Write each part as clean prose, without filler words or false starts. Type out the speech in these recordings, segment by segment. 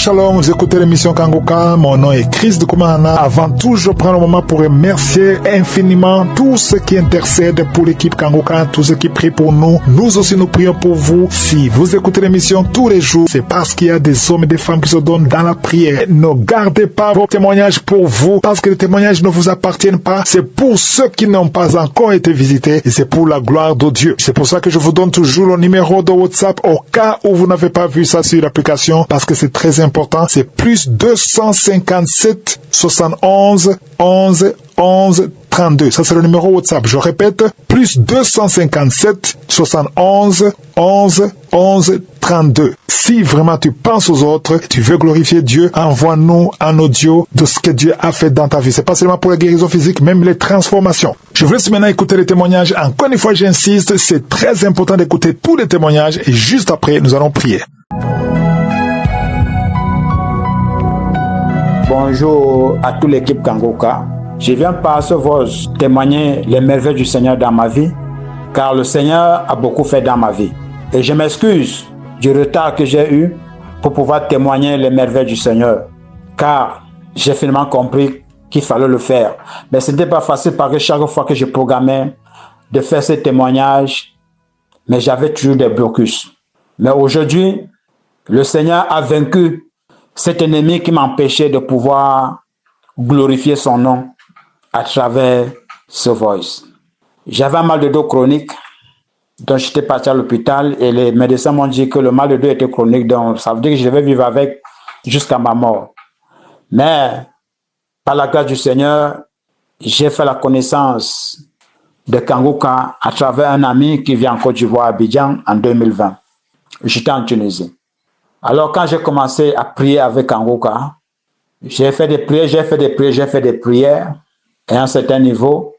Shalom, vous écoutez l'émission Kangoka, mon nom est Chris de Koumana. Avant tout, je prends le moment pour remercier infiniment tous ceux qui intercèdent pour l'équipe Kangoka, tous ceux qui prient pour nous. Nous aussi, nous prions pour vous. Si vous écoutez l'émission tous les jours, c'est parce qu'il y a des hommes et des femmes qui se donnent dans la prière. Ne gardez pas vos témoignages pour vous, parce que les témoignages ne vous appartiennent pas. C'est pour ceux qui n'ont pas encore été visités et c'est pour la gloire de Dieu. C'est pour ça que je vous donne toujours le numéro de WhatsApp au cas où vous n'avez pas vu ça sur l'application, parce que c'est très important. C'est plus 257 71 11 11 32. Ça, c'est le numéro WhatsApp. Je répète, plus 257 71 11 11 32. Si vraiment tu penses aux autres, tu veux glorifier Dieu, envoie-nous un audio de ce que Dieu a fait dans ta vie. C'est pas seulement pour la guérison physique, même les transformations. Je vous laisse maintenant écouter les témoignages. Encore une fois, j'insiste, c'est très important d'écouter tous les témoignages et juste après, nous allons prier. Bonjour à toute l'équipe Kangoka. Je viens par ce voix témoigner les merveilles du Seigneur dans ma vie, car le Seigneur a beaucoup fait dans ma vie. Et je m'excuse du retard que j'ai eu pour pouvoir témoigner les merveilles du Seigneur, car j'ai finalement compris qu'il fallait le faire. Mais ce n'était pas facile parce que chaque fois que je programmais de faire ces témoignages, mais j'avais toujours des blocus. Mais aujourd'hui, le Seigneur a vaincu cet ennemi qui m'empêchait de pouvoir glorifier son nom à travers ce voice. J'avais un mal de dos chronique, donc j'étais parti à l'hôpital et les médecins m'ont dit que le mal de dos était chronique, donc ça veut dire que je devais vivre avec jusqu'à ma mort. Mais par la grâce du Seigneur, j'ai fait la connaissance de Kangoka à travers un ami qui vient en Côte d'Ivoire, à Abidjan, en 2020. J'étais en Tunisie. Alors quand j'ai commencé à prier avec Kangoka, j'ai fait des prières, et à un certain niveau,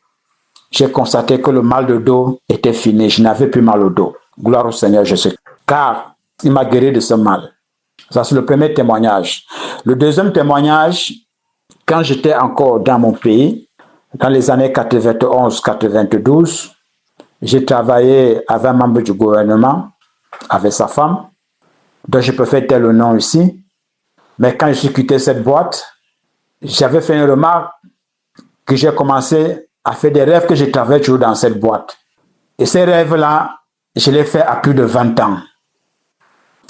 j'ai constaté que le mal de dos était fini. Je n'avais plus mal au dos. Gloire au Seigneur Jésus. Car il m'a guéri de ce mal. Ça, c'est le premier témoignage. Le deuxième témoignage, quand j'étais encore dans mon pays, dans les années 91-92, j'ai travaillé avec un membre du gouvernement, avec sa femme, dont je peux faire tel le nom ici. Mais quand j'ai quitté cette boîte, j'avais fait une remarque que j'ai commencé à faire des rêves que je travaillais toujours dans cette boîte. Et ces rêves-là, je les fais à plus de 20 ans.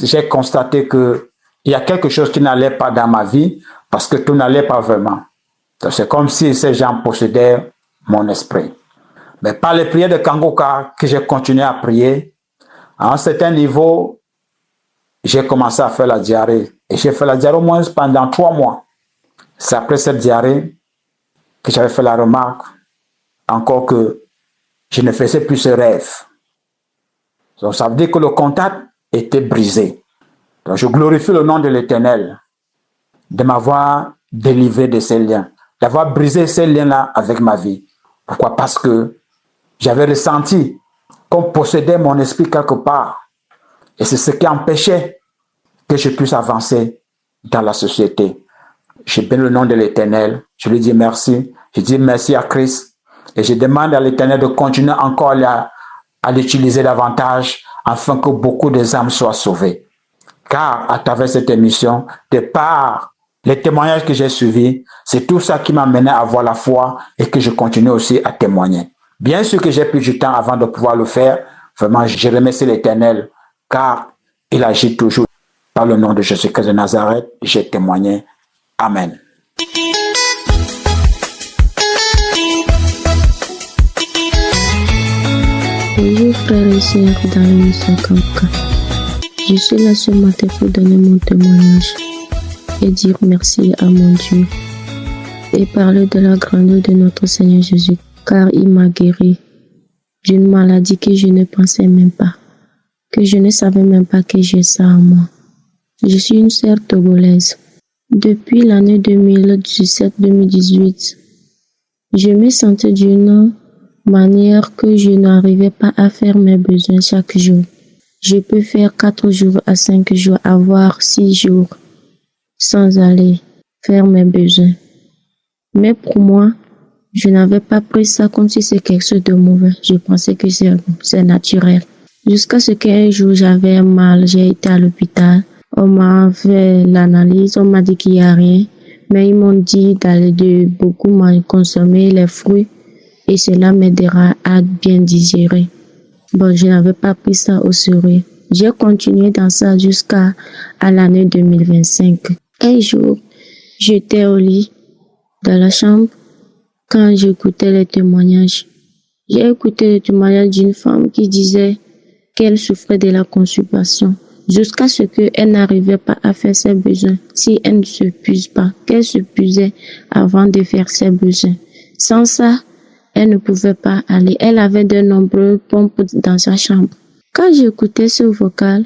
J'ai constaté qu'il y a quelque chose qui n'allait pas dans ma vie parce que tout n'allait pas vraiment. C'est comme si ces gens possédaient mon esprit. Mais par les prières de Kangoka que j'ai continué à prier, à un certain niveau, j'ai commencé à faire la diarrhée. Et j'ai fait la diarrhée au moins pendant 3 mois. C'est après cette diarrhée que j'avais fait la remarque, encore que je ne faisais plus ce rêve. Donc ça veut dire que le contact était brisé. Donc je glorifie le nom de l'Éternel de m'avoir délivré de ces liens, d'avoir brisé ces liens-là avec ma vie. Pourquoi? Parce que j'avais ressenti qu'on possédait mon esprit quelque part. Et c'est ce qui empêchait que je puisse avancer dans la société. Je bénis le nom de l'Éternel. Je lui dis merci. Je dis merci à Christ. Et je demande à l'Éternel de continuer encore à l'utiliser davantage afin que beaucoup des âmes soient sauvées. Car à travers cette émission, de par les témoignages que j'ai suivis, c'est tout ça qui m'a mené à avoir la foi et que je continue aussi à témoigner. Bien sûr que j'ai pris du temps avant de pouvoir le faire. Vraiment, je remercie l'Éternel car il agit toujours. Par le nom de Jésus-Christ de Nazareth, j'ai témoigné. Amen. Bonjour frères et sœurs dans l'émission Kangoka. Je suis là ce matin pour donner mon témoignage et dire merci à mon Dieu et parler de la grandeur de notre Seigneur Jésus, car il m'a guéri d'une maladie que je ne pensais même pas, que je ne savais même pas que j'ai ça en moi. Je suis une sœur togolaise. Depuis l'année 2017-2018, je me sentais d'une manière que je n'arrivais pas à faire mes besoins chaque jour. Je peux faire 4 jours à 5 jours, avoir 6 jours sans aller faire mes besoins. Mais pour moi, je n'avais pas pris ça comme si c'est quelque chose de mauvais. Je pensais que c'est naturel. Jusqu'à ce qu'un jour j'avais mal, j'ai été à l'hôpital. On m'a fait l'analyse, on m'a dit qu'il n'y a rien, mais ils m'ont dit d'aller de beaucoup consommer les fruits et cela m'aidera à bien digérer. Bon, je n'avais pas pris ça au sérieux. J'ai continué dans ça jusqu'à l'année 2025. Un jour, j'étais au lit, dans la chambre, quand j'écoutais les témoignages. J'ai écouté le témoignage d'une femme qui disait qu'elle souffrait de la constipation jusqu'à ce qu'elle n'arrivait pas à faire ses besoins. Si elle ne se puise pas, qu'elle se puisait avant de faire ses besoins. Sans ça, elle ne pouvait pas aller. Elle avait de nombreuses pompes dans sa chambre. Quand j'écoutais ce vocal,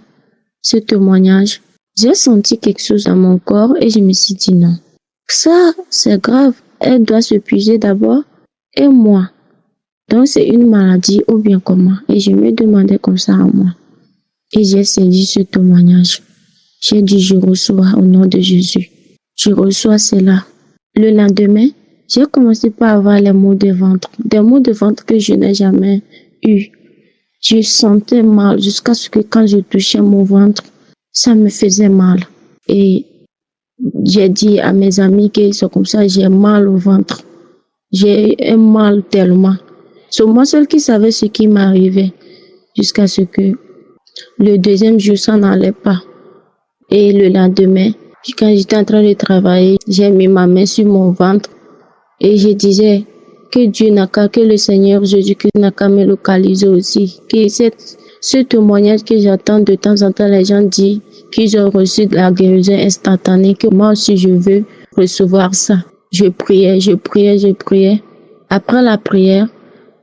ce témoignage, j'ai senti quelque chose dans mon corps et je me suis dit non. Ça, c'est grave. Elle doit se puiser d'abord et moi. Donc c'est une maladie ou bien comment? Et je me demandais comme ça à moi. Et j'ai saisi ce témoignage. J'ai dit je reçois au nom de Jésus. Je reçois cela. Le lendemain, j'ai commencé par avoir les maux de ventre. Des maux de ventre que je n'ai jamais eu. Je sentais mal jusqu'à ce que quand je touchais mon ventre, ça me faisait mal. Et j'ai dit à mes amis que c'est comme ça, j'ai mal au ventre. J'ai un mal tellement. C'est moi seul qui savais ce qui m'arrivait. Jusqu'à ce que le deuxième jour, ça n'allait pas. Et le lendemain, quand j'étais en train de travailler, j'ai mis ma main sur mon ventre. Et je disais que Dieu n'a qu'à, que le Seigneur Jésus-Christ n'a qu'à me localiser aussi. Que ce témoignage que j'entends de temps en temps, les gens disent qu'ils ont reçu de la guérison instantanée, que moi aussi je veux recevoir ça. Je priais. Après la prière,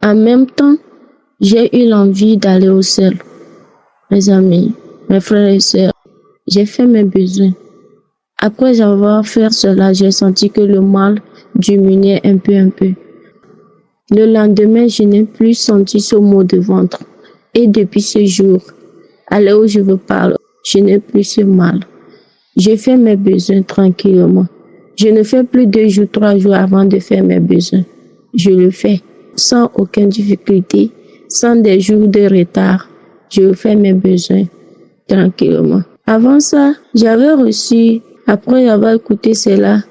en même temps, j'ai eu l'envie d'aller au ciel. Mes amis, mes frères et sœurs, j'ai fait mes besoins. Après avoir fait cela, j'ai senti que le mal diminuait un peu. Le lendemain, je n'ai plus senti ce mot de ventre. Et depuis ce jour, à l'heure où je vous parle, je n'ai plus ce mal. Je fais mes besoins tranquillement. Je ne fais plus 2 jours, 3 jours avant de faire mes besoins. Je le fais sans aucune difficulté, sans des jours de retard. Je fais mes besoins tranquillement. Avant ça, j'avais reçu, après avoir écouté cela,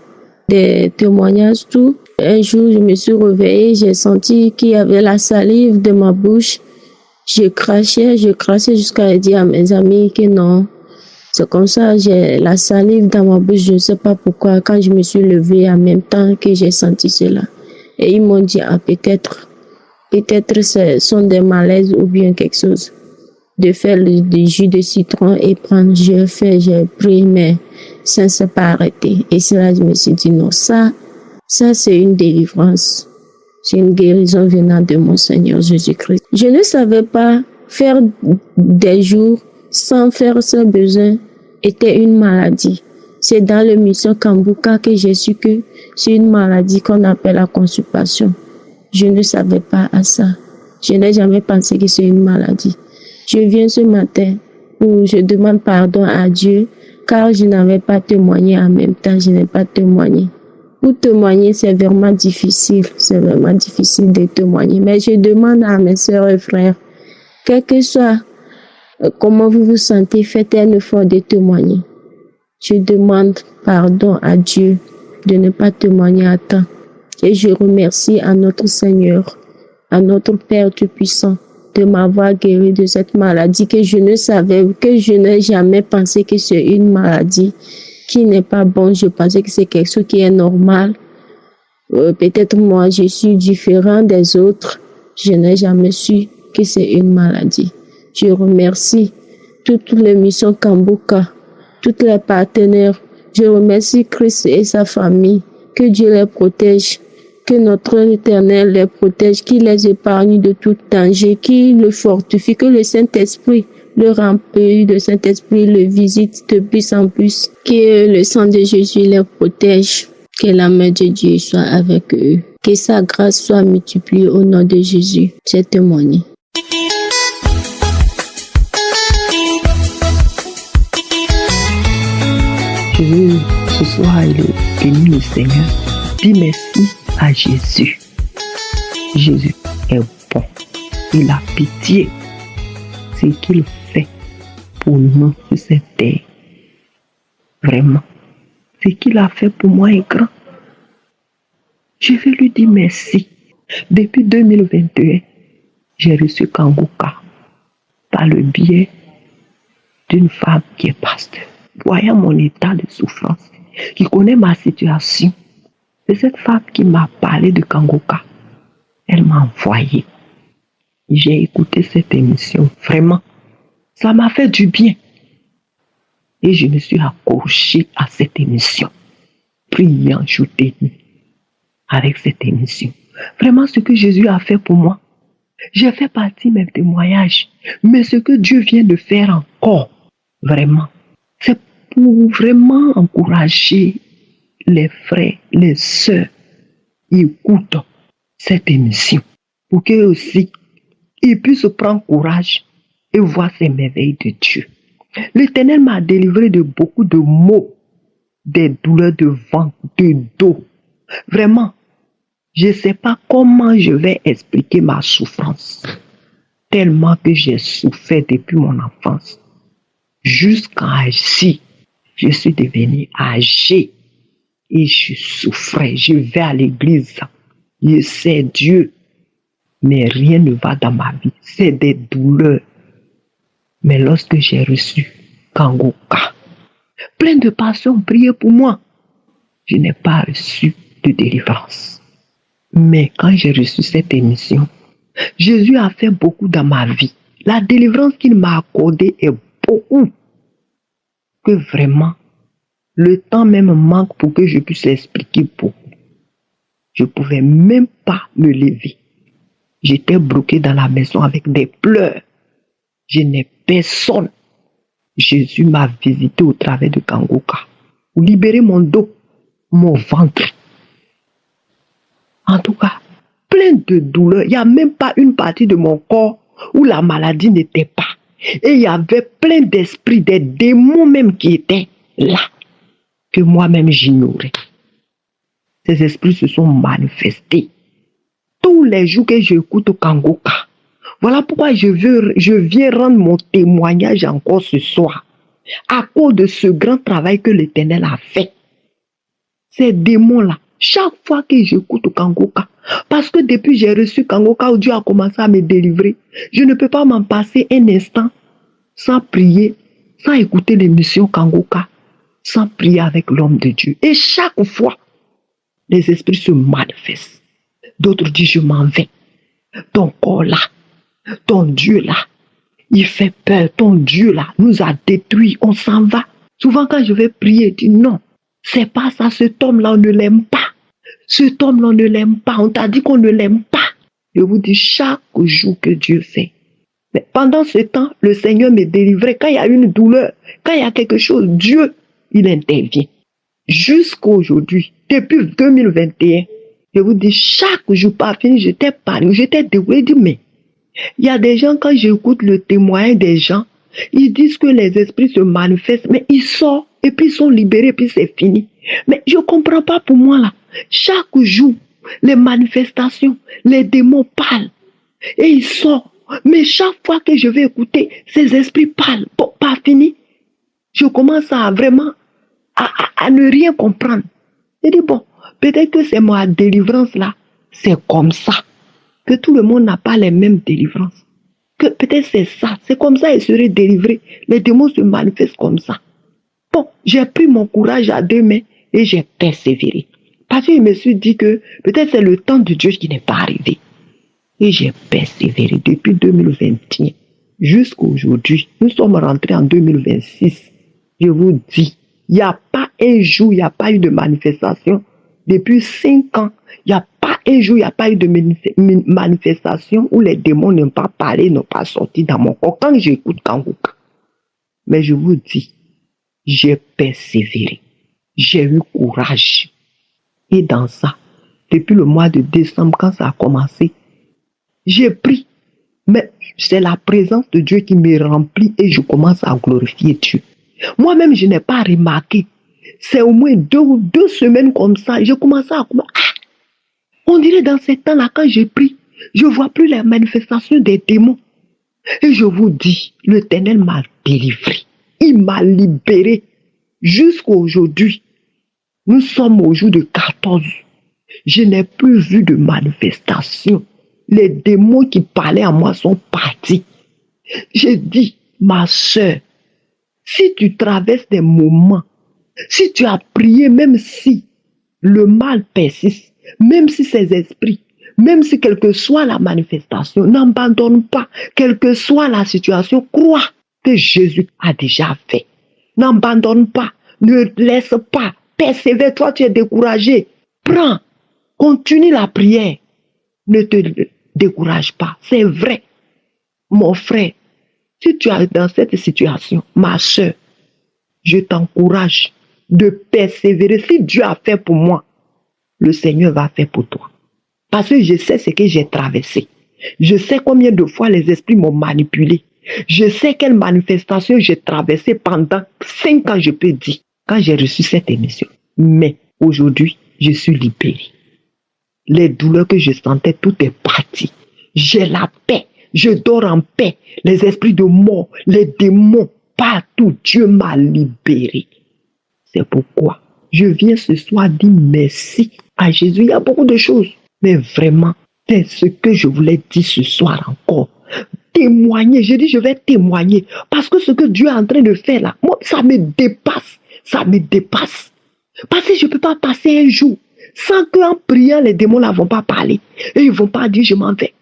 des témoignages, tout. Un jour, je me suis réveillée, j'ai senti qu'il y avait la salive de ma bouche. Je crachais jusqu'à dire à mes amis que non. C'est comme ça, j'ai la salive dans ma bouche, je ne sais pas pourquoi. Quand je me suis levée en même temps que j'ai senti cela. Et ils m'ont dit, peut-être ce sont des malaises ou bien quelque chose. De faire du jus de citron et prendre, j'ai pris, mais ça ne s'est pas arrêté. Et c'est là que je me suis dit, non, ça c'est une délivrance. C'est une guérison venant de mon Seigneur Jésus-Christ. Je ne savais pas faire des jours sans faire ce besoin était une maladie. C'est dans le mission Kambuka que j'ai su que c'est une maladie qu'on appelle la constipation. Je ne savais pas à ça. Je n'ai jamais pensé que c'est une maladie. Je viens ce matin où je demande pardon à Dieu car je n'avais pas témoigné en même temps, je n'ai pas témoigné. Pour témoigner, c'est vraiment difficile de témoigner. Mais je demande à mes sœurs et frères, quel que soit comment vous vous sentez, faites un effort de témoigner. Je demande pardon à Dieu de ne pas témoigner à temps. Et je remercie à notre Seigneur, à notre Père Tout-Puissant, de m'avoir guéri de cette maladie que je ne savais, que je n'ai jamais pensé que c'est une maladie qui n'est pas bonne. Je pensais que c'est quelque chose qui est normal. Peut-être moi, je suis différent des autres. Je n'ai jamais su que c'est une maladie. Je remercie toutes les missions Kambuka, tous les partenaires. Je remercie Christ et sa famille. Que Dieu les protège. Que notre Éternel les protège, qu'il les épargne de tout danger, qu'il le fortifie, que le Saint-Esprit le remplit, le Saint-Esprit le visite de plus en plus, que le sang de Jésus les protège, que la main de Dieu soit avec eux, que sa grâce soit multipliée au nom de Jésus. J'ai témoigné. Je veux ce soir bénir le Seigneur. Dis merci à Jésus. Jésus est bon. Il a pitié. Ce qu'il fait pour nous sur cette terre. Vraiment, ce qu'il a fait pour moi est grand. Je vais lui dire merci. Depuis 2021, j'ai reçu Kangoka par le biais d'une femme qui est pasteur. Voyant mon état de souffrance, qui connaît ma situation, c'est cette femme qui m'a parlé de Kangoka. Elle m'a envoyé. J'ai écouté cette émission. Vraiment, ça m'a fait du bien. Et je me suis accroché à cette émission, priant jour et nuit avec cette émission. Vraiment, ce que Jésus a fait pour moi, j'ai fait partie de mes témoignages. Mais ce que Dieu vient de faire encore, vraiment, c'est pour vraiment encourager les frères, les sœurs qui écoutent cette émission. Pour qu'eux aussi, ils puissent prendre courage et voir ces merveilles de Dieu. L'Éternel m'a délivré de beaucoup de maux, des douleurs de ventre, de dos. Vraiment, je ne sais pas comment je vais expliquer ma souffrance. Tellement que j'ai souffert depuis mon enfance. Jusqu'à ici, je suis devenue âgée et je souffrais. Je vais à l'église. Je sais Dieu, mais rien ne va dans ma vie. C'est des douleurs. Mais lorsque j'ai reçu Kangoka, plein de passion, priez pour moi, je n'ai pas reçu de délivrance. Mais quand j'ai reçu cette émission, Jésus a fait beaucoup dans ma vie. La délivrance qu'il m'a accordée est beaucoup. Que vraiment, le temps même manque pour que je puisse l'expliquer beaucoup. Je ne pouvais même pas me lever. J'étais bloqué dans la maison avec des pleurs. Je n'ai personne. Jésus m'a visité au travers de Kangoka pour libérer mon dos, mon ventre. En tout cas, plein de douleurs. Il n'y a même pas une partie de mon corps où la maladie n'était pas. Et il y avait plein d'esprits, des démons même qui étaient là, que moi-même j'ignorais. Ces esprits se sont manifestés. Tous les jours que j'écoute Kangoka, voilà pourquoi je viens rendre mon témoignage encore ce soir. À cause de ce grand travail que l'Éternel a fait. Ces démons-là, chaque fois que j'écoute Kangoka, parce que depuis que j'ai reçu Kangoka, où Dieu a commencé à me délivrer, je ne peux pas m'en passer un instant sans prier, sans écouter l'émission Kangoka, sans prier avec l'homme de Dieu. Et chaque fois, les esprits se manifestent. D'autres disent, je m'en vais. Ton corps là, ton Dieu là, il fait peur. Ton Dieu là nous a détruits, on s'en va. Souvent quand je vais prier, je dis non, c'est pas ça, cet homme-là, on ne l'aime pas. Cet homme-là, on ne l'aime pas. On t'a dit qu'on ne l'aime pas. Je vous dis, chaque jour que Dieu fait. Mais pendant ce temps, le Seigneur me délivrait. Quand il y a une douleur, quand il y a quelque chose, Dieu, il intervient. Jusqu'à aujourd'hui, depuis 2021, je vous dis, chaque jour, pas fini, j'étais paniquée, j'étais dégoûtée. Je dis, mais il y a des gens, quand j'écoute le témoignage des gens, ils disent que les esprits se manifestent, mais ils sortent, et puis ils sont libérés, et puis c'est fini. Mais je ne comprends pas pour moi là. Chaque jour, les manifestations, les démons parlent, et ils sortent. Mais chaque fois que je vais écouter, ces esprits parlent. Bon, pas fini. Je commence à vraiment à ne rien comprendre. Je dis, bon, peut-être que c'est ma délivrance là. C'est comme ça. Que tout le monde n'a pas les mêmes délivrances. Que peut-être c'est ça. C'est comme ça qu'ils seraient délivrés. Les démons se manifestent comme ça. Bon, j'ai pris mon courage à deux mains et j'ai persévéré. Parce que je me suis dit que peut-être c'est le temps de Dieu qui n'est pas arrivé. Et j'ai persévéré depuis 2021 jusqu'à aujourd'hui. Nous sommes rentrés en 2026. Je vous dis, il n'y a pas un jour, il n'y a pas eu de manifestation. Depuis 5 ans, il n'y a pas un jour, il n'y a pas eu de manifestation où les démons n'ont pas parlé, n'ont pas sorti dans mon corps. Quand j'écoute Kangoka. Mais je vous dis, j'ai persévéré. J'ai eu courage. Et dans ça, depuis le mois de décembre, quand ça a commencé, j'ai pris. Mais c'est la présence de Dieu qui me remplit et je commence à glorifier Dieu. Moi-même, je n'ai pas remarqué. C'est au moins 2 semaines comme ça. J'ai commencé à... on dirait dans ces temps-là, quand j'ai pris, je ne vois plus les manifestations des démons. Et je vous dis, l'Éternel m'a délivré. Il m'a libéré. Jusqu'à aujourd'hui, nous sommes au jour de 14. Je n'ai plus vu de manifestation. Les démons qui parlaient à moi sont partis. J'ai dit, ma sœur, si tu traverses des moments, si tu as prié, même si le mal persiste, même si ces esprits, même si quelle que soit la manifestation, n'abandonne pas, quelle que soit la situation, crois que Jésus a déjà fait. N'abandonne pas, ne laisse pas, persévère, toi tu es découragé. Prends, continue la prière. Ne te décourage pas, c'est vrai. Mon frère, si tu es dans cette situation, ma soeur, je t'encourage de persévérer. Si Dieu a fait pour moi, le Seigneur va faire pour toi. Parce que je sais ce que j'ai traversé. Je sais combien de fois les esprits m'ont manipulé. Je sais quelle manifestation j'ai traversée pendant 5 ans, je peux dire, quand j'ai reçu cette émission. Mais aujourd'hui, je suis libéré. Les douleurs que je sentais, tout est parti. J'ai la paix. Je dors en paix. Les esprits de mort, les démons, partout, Dieu m'a libéré. C'est pourquoi je viens ce soir dire merci à Jésus. Il y a beaucoup de choses. Mais vraiment, c'est ce que je voulais dire ce soir encore. Témoigner. Je dis, je vais témoigner. Parce que ce que Dieu est en train de faire là, moi, ça me dépasse. Ça me dépasse. Parce que je ne peux pas passer un jour sans qu'en priant, les démons ne vont pas parler. Et ils ne vont pas dire, je m'en vais.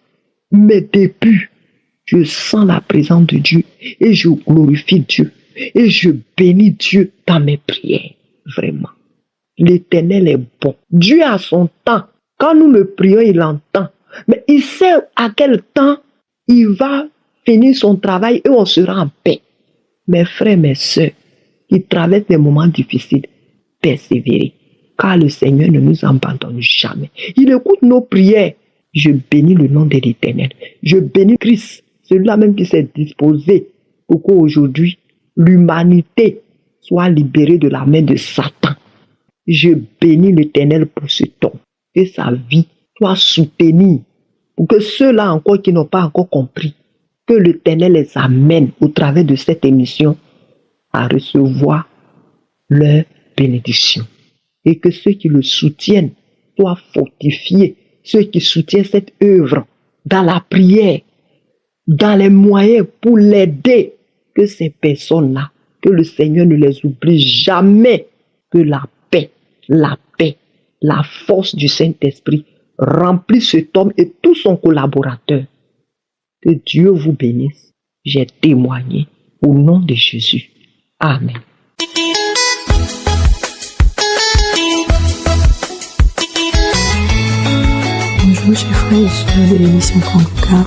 Mais depuis, je sens la présence de Dieu et je glorifie Dieu et je bénis Dieu dans mes prières. Vraiment. L'Éternel est bon. Dieu a son temps. Quand nous le prions, il entend. Mais il sait à quel temps il va finir son travail et on sera en paix. Mes frères, mes sœurs, qui traversent des moments difficiles, persévérez. Car le Seigneur ne nous abandonne jamais. Il écoute nos prières. Je bénis le nom de l'Éternel. Je bénis Christ, celui-là même qui s'est disposé pour qu'aujourd'hui, l'humanité soit libérée de la main de Satan. Je bénis l'Éternel pour ce temps. Que sa vie soit soutenue. Pour que ceux-là encore qui n'ont pas encore compris, que l'Éternel les amène au travers de cette émission à recevoir leur bénédiction. Et que ceux qui le soutiennent soient fortifiés. Ceux qui soutiennent cette œuvre dans la prière, dans les moyens pour l'aider, que ces personnes-là, que le Seigneur ne les oublie jamais, que la paix, la force du Saint-Esprit remplisse cet homme et tout son collaborateur. Que Dieu vous bénisse. J'ai témoigné au nom de Jésus. Amen. Bonjour chers frères et sœurs de l'émission Kanguka.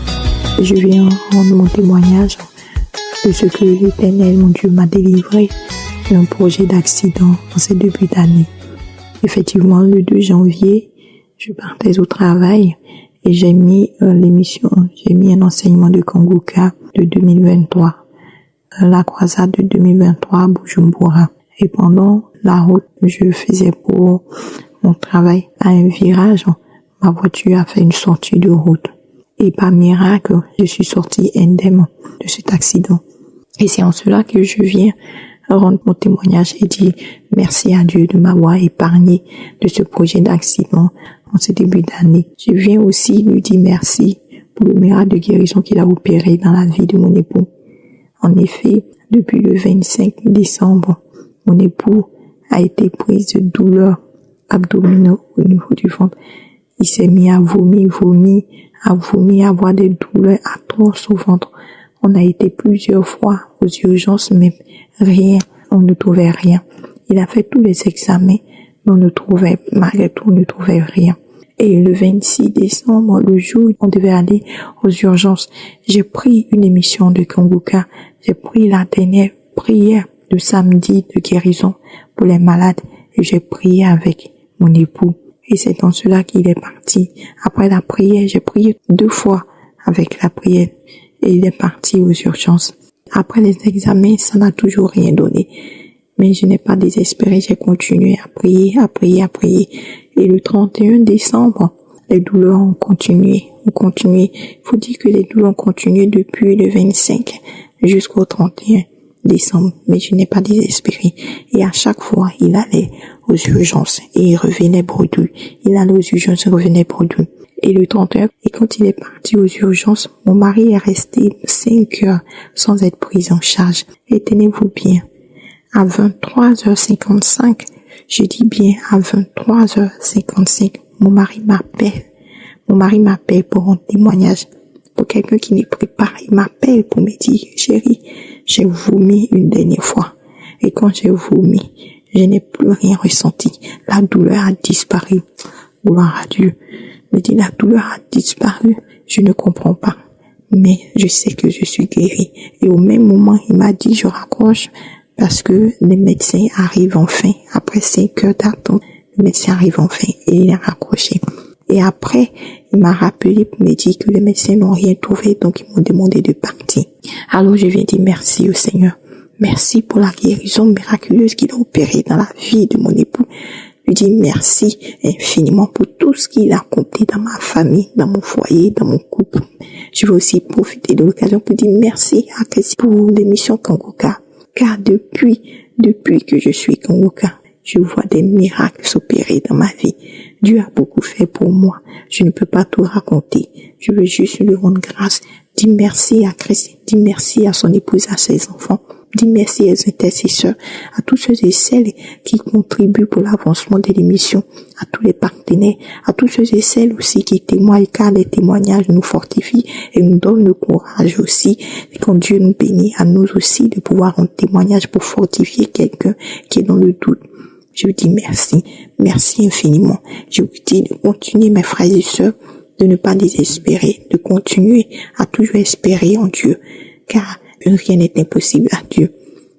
Je viens rendre mon témoignage de ce que l'Éternel, mon Dieu, m'a délivré d'un projet d'accident en ces débuts d'année. Effectivement, le 2 janvier, je partais au travail et j'ai mis un enseignement de Kanguka de 2023, la croisade de 2023 à Bujumbura. Et pendant la route, je faisais pour mon travail à un virage. Ma voiture a fait une sortie de route. Et par miracle, je suis sortie indemne de cet accident. Et c'est en cela que je viens rendre mon témoignage et dire merci à Dieu de m'avoir épargné de ce projet d'accident en ce début d'année. Je viens aussi lui dire merci pour le miracle de guérison qu'il a opéré dans la vie de mon époux. En effet, depuis le 25 décembre, mon époux a été pris de douleurs abdominaux au niveau du ventre. Il s'est mis à vomir, à avoir des douleurs atroces au ventre. On a été plusieurs fois aux urgences, mais rien, on ne trouvait rien. Il a fait tous les examens, mais malgré tout, on ne trouvait rien. Et le 26 décembre, le jour où on devait aller aux urgences, j'ai pris une émission de Kanguka. J'ai pris la dernière prière de samedi de guérison pour les malades et j'ai prié avec mon époux. Et c'est dans cela qu'il est parti. Après la prière, j'ai prié 2 fois avec la prière et il est parti aux urgences. Après les examens, ça n'a toujours rien donné. Mais je n'ai pas désespéré, j'ai continué à prier. Et le 31 décembre, les douleurs ont continué. Il faut dire que les douleurs ont continué depuis le 25 jusqu'au 31. décembre, mais je n'ai pas désespéré. Et à chaque fois, il allait aux urgences et il revenait bredouille. Il allait aux urgences et revenait bredouille. Et le 31, et quand il est parti aux urgences, mon mari est resté 5 heures sans être pris en charge. Et tenez-vous bien, à 23h55, je dis bien à 23h55, mon mari m'appelle pour un témoignage. Pour quelqu'un qui n'est pas, il m'appelle pour me dire, chérie, j'ai vomi une dernière fois. Et quand j'ai vomi, je n'ai plus rien ressenti. La douleur a disparu. Gloire à Dieu. Me dit, la douleur a disparu. Je ne comprends pas. Mais je sais que je suis guérie. Et au même moment, il m'a dit, je raccroche parce que les médecins arrivent enfin. Après 5 heures d'attente, les médecins arrivent enfin. Et il a raccroché. Et après, il m'a rappelé pour me dire que les médecins n'ont rien trouvé, donc ils m'ont demandé de partir. Alors je viens dire merci au Seigneur. Merci pour la guérison miraculeuse qu'il a opérée dans la vie de mon époux. Je dis merci infiniment pour tout ce qu'il a accompli dans ma famille, dans mon foyer, dans mon couple. Je veux aussi profiter de l'occasion pour dire merci à Christ pour l'émission Kangoka. Car depuis que je suis Kangoka, je vois des miracles s'opérer dans ma vie. Dieu a beaucoup fait pour moi. Je ne peux pas tout raconter. Je veux juste lui rendre grâce. Dis merci à Christ. Dis merci à son épouse, à ses enfants. Dis merci aux intercesseurs, à tous ceux et celles qui contribuent pour l'avancement de l'émission, à tous les partenaires, à tous ceux et celles aussi qui témoignent, car les témoignages nous fortifient et nous donnent le courage aussi. Et quand Dieu nous bénit, à nous aussi de pouvoir rendre témoignage pour fortifier quelqu'un qui est dans le doute. Je vous dis merci, merci infiniment. Je vous dis de continuer, mes frères et sœurs, de ne pas désespérer, de continuer à toujours espérer en Dieu, car rien n'est impossible à Dieu.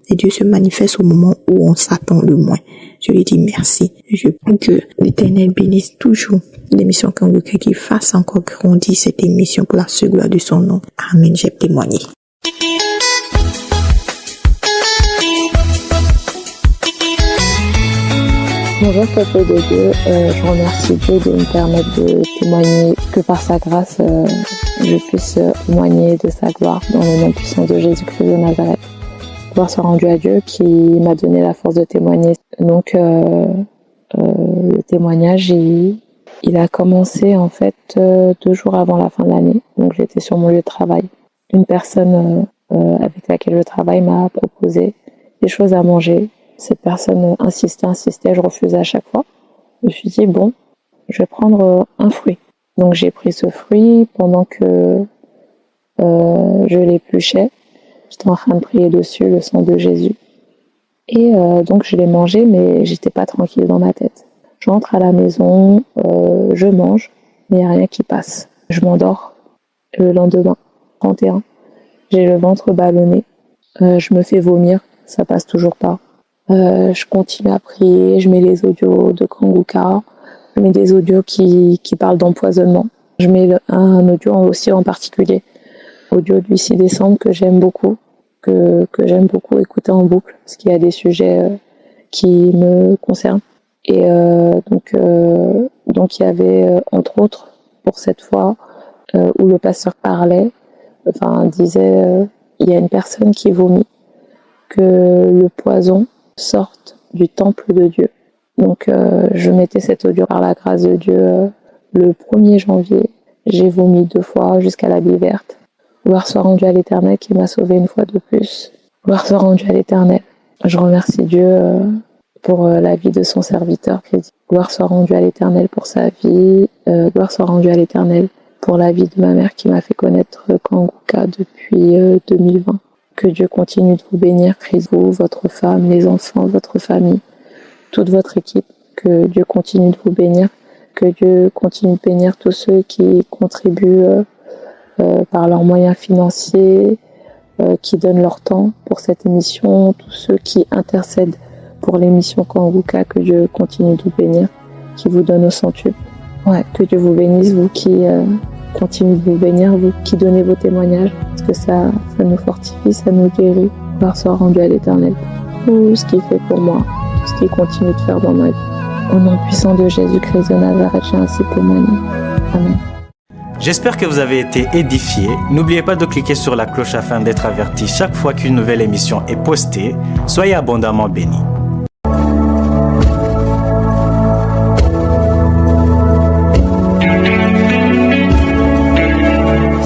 Et Dieu se manifeste au moment où on s'attend le moins. Je lui dis merci. Je prie que l'Éternel bénisse toujours l'émission Kangoka, qui fasse encore grandir cette émission pour la seule gloire de son nom. Amen, j'ai témoigné. Bonjour peuple de Dieu, je remercie Dieu de me permettre de témoigner, que par sa grâce je puisse témoigner de sa gloire dans le nom puissant de Jésus-Christ de Nazareth. Gloire soit rendue à Dieu qui m'a donné la force de témoigner. Donc le témoignage il a commencé en fait 2 jours avant la fin de l'année. Donc j'étais sur mon lieu de travail. Une personne avec laquelle je travaille m'a proposé des choses à manger. Cette personne insistait, je refusais à chaque fois. Je me suis dit, bon, je vais prendre un fruit. Donc j'ai pris ce fruit pendant que je l'épluchais. J'étais en train de prier dessus, le sang de Jésus. Et donc je l'ai mangé, mais j'étais pas tranquille dans ma tête. Je rentre à la maison, je mange, mais il n'y a rien qui passe. Je m'endors. Le lendemain, 31, j'ai le ventre ballonné. Je me fais vomir, ça passe toujours pas. Je continue à prier, je mets les audios de Kangoka, je mets des audios qui parlent d'empoisonnement. Je mets un audio aussi en particulier, audio du 6 décembre que j'aime beaucoup, que j'aime beaucoup écouter en boucle, parce qu'il y a des sujets qui me concernent. Et donc il y avait entre autres pour cette fois où le pasteur parlait, disait il y a une personne qui vomit, que le poison sorte du temple de Dieu. Donc je mettais cet audio par la grâce de Dieu le 1er janvier. J'ai vomi 2 fois jusqu'à la bille verte. Gloire soit rendue à l'Éternel qui m'a sauvé une fois de plus. Gloire soit rendue à l'Éternel. Je remercie Dieu pour la vie de son serviteur. Gloire soit rendue à l'Éternel pour sa vie. Gloire soit rendue à l'Éternel pour la vie de ma mère qui m'a fait connaître Kangoka depuis 2020. Que Dieu continue de vous bénir, Christ, vous, votre femme, les enfants, votre famille, toute votre équipe. Que Dieu continue de vous bénir. Que Dieu continue de bénir tous ceux qui contribuent par leurs moyens financiers, qui donnent leur temps pour cette émission, tous ceux qui intercèdent pour l'émission Kangoka. Que Dieu continue de vous bénir, qui vous donne au centuple. Que Dieu vous bénisse, vous qui continuez de vous bénir, vous qui donnez vos témoignages, parce que ça nous fortifie, ça nous guérit. Gloire soit rendue à l'Éternel. Tout ce qu'il fait pour moi, tout ce qu'il continue de faire dans ma vie. Au nom puissant de Jésus-Christ de Nazareth, j'ai ainsi témoigné. Amen. J'espère que vous avez été édifiés. N'oubliez pas de cliquer sur la cloche afin d'être averti chaque fois qu'une nouvelle émission est postée. Soyez abondamment bénis.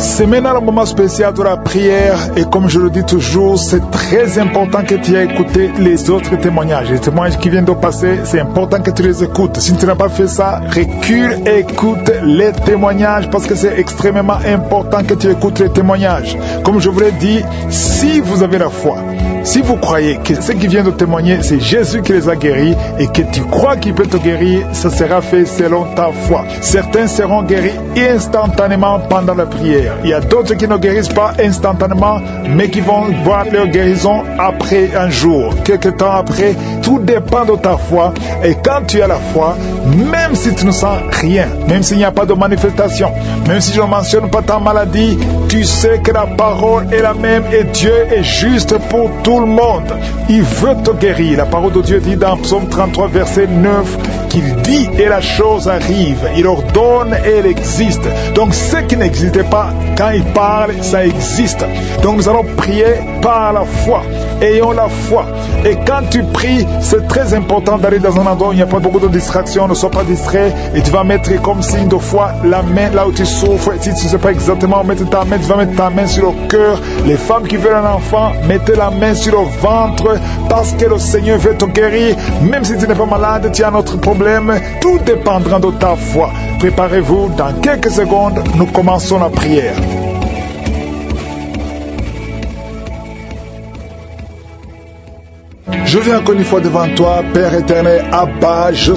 C'est maintenant le moment spécial de la prière et comme je le dis toujours, c'est très important que tu aies écouté les autres témoignages. Les témoignages qui viennent de passer, c'est important que tu les écoutes. Si tu n'as pas fait ça, recule et écoute les témoignages parce que c'est extrêmement important que tu écoutes les témoignages. Comme je vous l'ai dit, si vous avez la foi, si vous croyez que ce qui vient de témoigner, c'est Jésus qui les a guéris et que tu crois qu'il peut te guérir, ça sera fait selon ta foi. Certains seront guéris instantanément pendant la prière. Il y a d'autres qui ne guérissent pas instantanément, mais qui vont voir leur guérison après un jour, quelques temps après. Tout dépend de ta foi. Et quand tu as la foi, même si tu ne sens rien, même s'il n'y a pas de manifestation, même si je ne mentionne pas ta maladie, tu sais que la parole est la même et Dieu est juste pour tout le monde. Il veut te guérir. La parole de Dieu dit dans Psaume 33, verset 9, qu'il dit et la chose arrive. Il ordonne et elle existe. Donc ce qui n'existait pas, quand il parle, ça existe. Donc nous allons prier par la foi. Ayons la foi. Et quand tu pries, c'est très important d'aller dans un endroit où il n'y a pas beaucoup de distractions. Ne sois pas distrait. Et tu vas mettre comme signe de foi la main là où tu souffres. Si tu ne sais pas exactement où mettre ta main, tu vas mettre ta main sur le cœur. Les femmes qui veulent un enfant, mettez la main sur le ventre parce que le Seigneur veut te guérir. Même si tu n'es pas malade, tu as un autre problème. Tout dépendra de ta foi. Préparez-vous. Dans quelques secondes, nous commençons la prière. Je viens encore une fois devant toi, Père éternel, Abba, je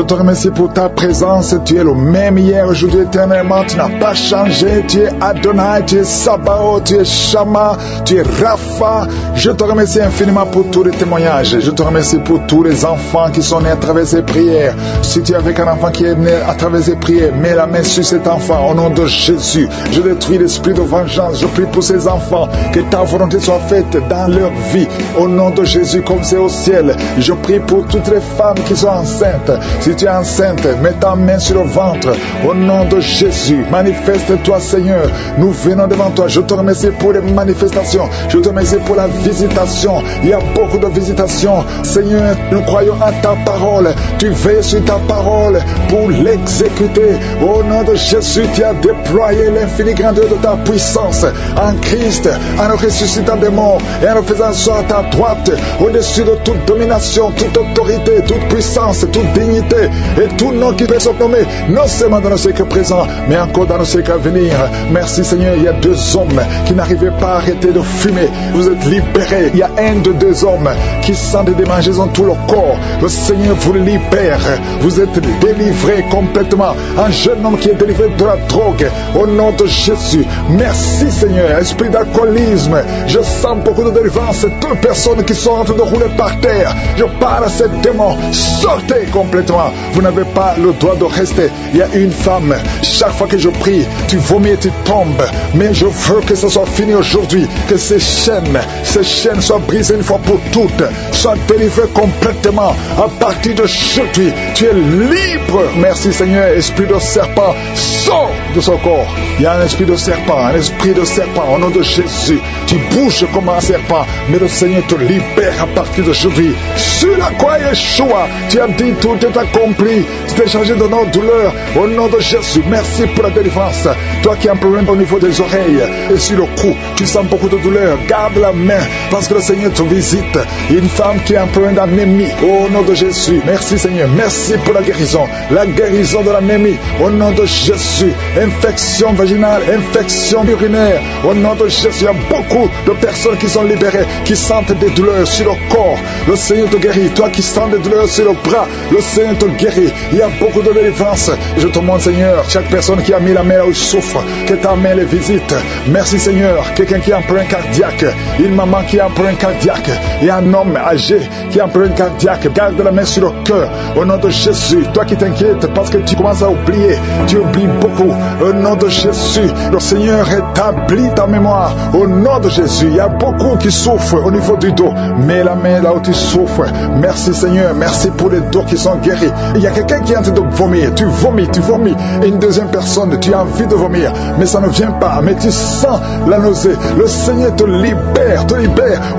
te remercie pour ta présence. Tu es le même hier, aujourd'hui, éternellement. Tu n'as pas changé. Tu es Adonai, tu es Sabaoth, tu es Shama, tu es Rapha. Je te remercie infiniment pour tous les témoignages. Je te remercie pour tous les enfants qui sont nés à travers ces prières. Si tu es avec un enfant qui est né à travers ces prières, mets la main sur cet enfant au nom de Jésus. Je détruis l'esprit de vengeance. Je prie pour ces enfants, que ta volonté soit faite dans leur vie. Au nom de Jésus, comme c'est au ciel. Je prie pour toutes les femmes qui sont enceintes. Si tu es enceinte, mets ta main sur le ventre. Au nom de Jésus, manifeste-toi, Seigneur. Nous venons devant toi. Je te remercie pour les manifestations. Je te remercie pour la visitation. Il y a beaucoup de visitations. Seigneur, nous croyons à ta parole. Tu veilles sur ta parole pour l'exécuter. Au nom de Jésus, tu as déployé l'infinie grandeur de ta puissance en Christ, en nous ressuscitant des morts et en nous faisant asseoir à ta droite, au-dessus de toute domination, toute autorité, toute puissance, toute dignité et tout nom qui peut se nommer, non seulement dans nos siècles présents, mais encore dans nos siècles à venir. Merci Seigneur, il y a 2 hommes qui n'arrivaient pas à arrêter de fumer. Vous êtes libérés. Il y a un de 2 hommes qui sent des démangeaisons dans tout le corps. Le Seigneur vous libère. Vous êtes délivrés complètement. Un jeune homme qui est délivré de la drogue. Au nom de Jésus. Merci Seigneur. Esprit d'alcoolisme. Je sens beaucoup de délivrance. 2 personnes qui sont en train de rouler par terre. Je parle à ces démons. Sortez complètement. Vous n'avez pas le droit de rester. Il y a une femme. Chaque fois que je prie, tu vomis et tu tombes. Mais je veux que ce soit fini aujourd'hui. Que ces chaînes soient brisées une fois pour toutes. Soient délivrées complètement. À partir de aujourd'hui, tu es libre. Merci Seigneur. Esprit de serpent, sors de son corps. Il y a un esprit de serpent. Un esprit de serpent. Au nom de Jésus. Tu bouges comme un serpent. Mais le Seigneur te libère à partir d'aujourd'hui. Sur la croix Yeshua, tu as dit tout est accompli. Tu t'es changé de nos douleurs. Au nom de Jésus, merci pour la délivrance. Toi qui as un problème au niveau des oreilles et sur le cou, tu sens beaucoup de douleur. Garde la main parce que le Seigneur te visite. Une femme qui a un problème d'anémie. Au nom de Jésus, merci Seigneur. Merci pour la guérison. La guérison de l'anémie. Au nom de Jésus. Infection vaginale, infection urinaire. Au nom de Jésus, il y a beaucoup de personnes qui sont libérées, qui sentent des douleurs sur le corps. Le Seigneur te guérit. Toi qui sens des douleurs sur le bras, le Seigneur te guérit. Il y a beaucoup de délivrance. Je te demande Seigneur, chaque personne qui a mis la main là où il souffre, que ta main les visite. Merci Seigneur. Quelqu'un qui a un problème cardiaque, une maman qui a un problème cardiaque, et un homme âgé qui a un problème cardiaque, garde la main sur le cœur. Au nom de Jésus, toi qui t'inquiètes parce que tu commences à oublier, tu oublies beaucoup. Au nom de Jésus, le Seigneur rétablit ta mémoire. Au nom de Jésus, il y a beaucoup qui souffrent au niveau du dos. Mets la main main là où tu souffres. Merci Seigneur, merci pour les dos qui sont guéris. Il y a quelqu'un qui est en train de vomir, tu vomis. Et une deuxième personne, tu as envie de vomir, mais ça ne vient pas, mais tu sens la nausée. Le Seigneur te libère,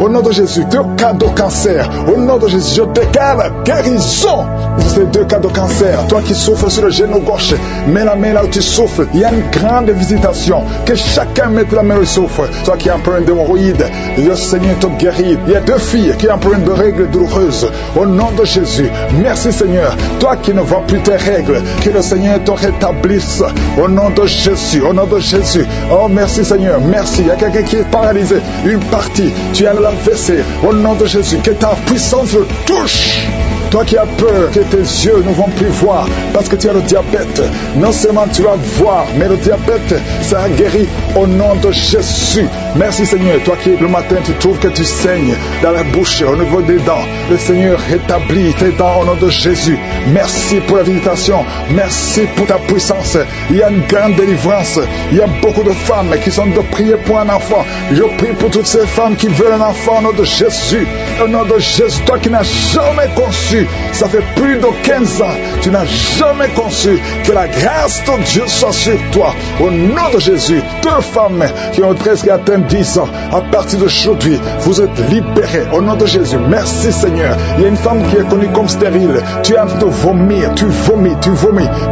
au nom de Jésus. 2 cas de cancer, au nom de Jésus, je déclare guérison de ces 2 cas de cancer. Toi qui souffres sur le genou gauche, mets la main là où tu souffres. Il y a une grande visitation, que chacun mette la main où il souffre. Toi qui as un problème d'hémorroïdes, le Seigneur te guérit. Il y a 2 filles qui ont un problème de règles douloureuses, au nom de Jésus. Merci Seigneur. Toi qui ne vois plus tes règles, que le Seigneur te rétablisse, au nom de Jésus, au nom de Jésus. Oh merci Seigneur, merci. Il y a quelqu'un qui est paralysé, une partie, tu as l'AVC, au nom de Jésus, que ta puissance le touche. Toi qui as peur que tes yeux ne vont plus voir parce que tu as le diabète, non seulement tu vas voir, mais le diabète sera guéri au nom de Jésus. Merci Seigneur. Toi qui le matin tu trouves que tu saignes dans la bouche, au niveau des dents, le Seigneur rétablit tes dents au nom de Jésus. Merci pour la visitation, merci pour ta puissance. Il y a une grande délivrance. Il y a beaucoup de femmes qui sont de prier pour un enfant. Je prie pour toutes ces femmes qui veulent un enfant au nom de Jésus. Au nom de Jésus, toi qui n'as jamais conçu, ça fait plus de 15 ans, tu n'as jamais conçu, que la grâce de Dieu soit sur toi. Au nom de Jésus, 2 femmes qui ont presque atteint 10 ans, à partir d'aujourd'hui, vous êtes libérés. Au nom de Jésus, merci Seigneur. Il y a une femme qui est connue comme stérile. Tu es en train de vomir, tu vomis.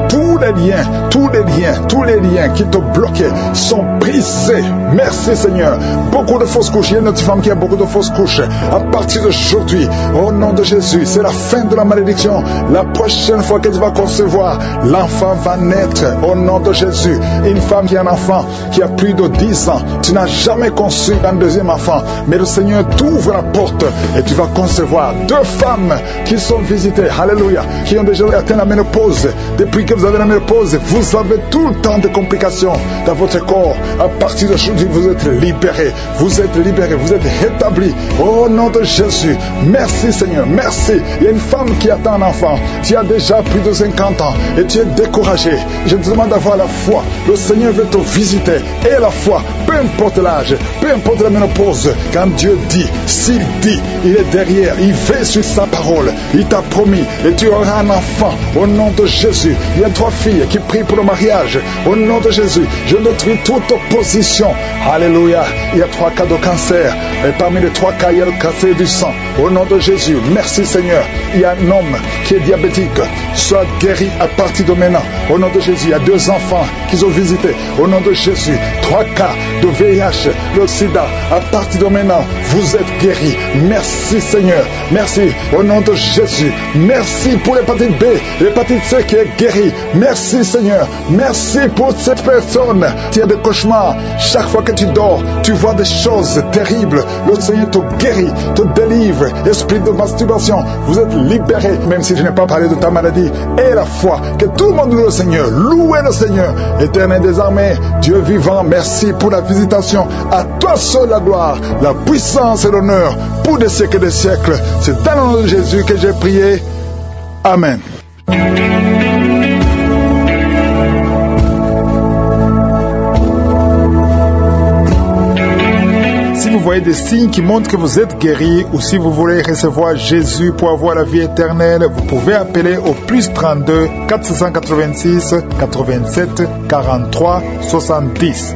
Tous les liens qui te bloquaient sont brisés. Merci Seigneur. Beaucoup de fausses couches. Il y a une autre femme qui a beaucoup de fausses couches. À partir d'aujourd'hui, au nom de Jésus, c'est la fin de la malédiction. La prochaine fois que tu vas concevoir, l'enfant va naître au nom de Jésus. Une femme qui a un enfant qui a plus de 10 ans, tu n'as jamais conçu un deuxième enfant, mais le Seigneur t'ouvre la porte et tu vas concevoir 2 femmes qui sont visitées, alléluia, qui ont déjà atteint la ménopause. Depuis que vous avez la ménopause, vous avez tout le temps de complications dans votre corps. À partir d'aujourd'hui, vous êtes libérés, vous êtes rétablis au nom de Jésus. Merci Seigneur, merci. Il y a une femme qui attend un enfant, tu as déjà plus de 50 ans et tu es découragé. Je te demande d'avoir la foi. Le Seigneur veut te visiter et la foi, peu importe l'âge, peu importe la ménopause. Quand Dieu dit, s'il dit, il est derrière, il veille sur sa parole. Il t'a promis et tu auras un enfant au nom de Jésus. Il y a 3 filles qui prient pour le mariage au nom de Jésus. Je détruis toute opposition. Alléluia. Il y a 3 cas de cancer et parmi les 3 cas il y a le cancer du sang au nom de Jésus. Merci Seigneur. Il y a un homme qui est diabétique, soit guéri à partir de maintenant au nom de Jésus. Il y a 2 enfants qu'ils ont visités au nom de Jésus. 3 cas de VIH, le sida, à partir de maintenant vous êtes guéris. Merci Seigneur, merci au nom de Jésus. Merci pour l'hépatite B, l'hépatite C qui est guérie. Merci Seigneur, merci pour cette personne qui a des cauchemars. Chaque fois que tu dors, tu vois des choses terribles. Le Seigneur te guérit, te délivre. Esprit de masturbation, vous êtes libérés, même si je n'ai pas parlé de ta maladie. Et la foi, que tout le monde loue le Seigneur, louez le Seigneur. Éternel des armées, Dieu vivant, merci pour la visitation. À toi seul la gloire, la puissance et l'honneur pour des siècles et des siècles. C'est dans le nom de Jésus que j'ai prié. Amen. Si vous voyez des signes qui montrent que vous êtes guéri, ou si vous voulez recevoir Jésus pour avoir la vie éternelle, vous pouvez appeler au plus 32 486 87 43 70.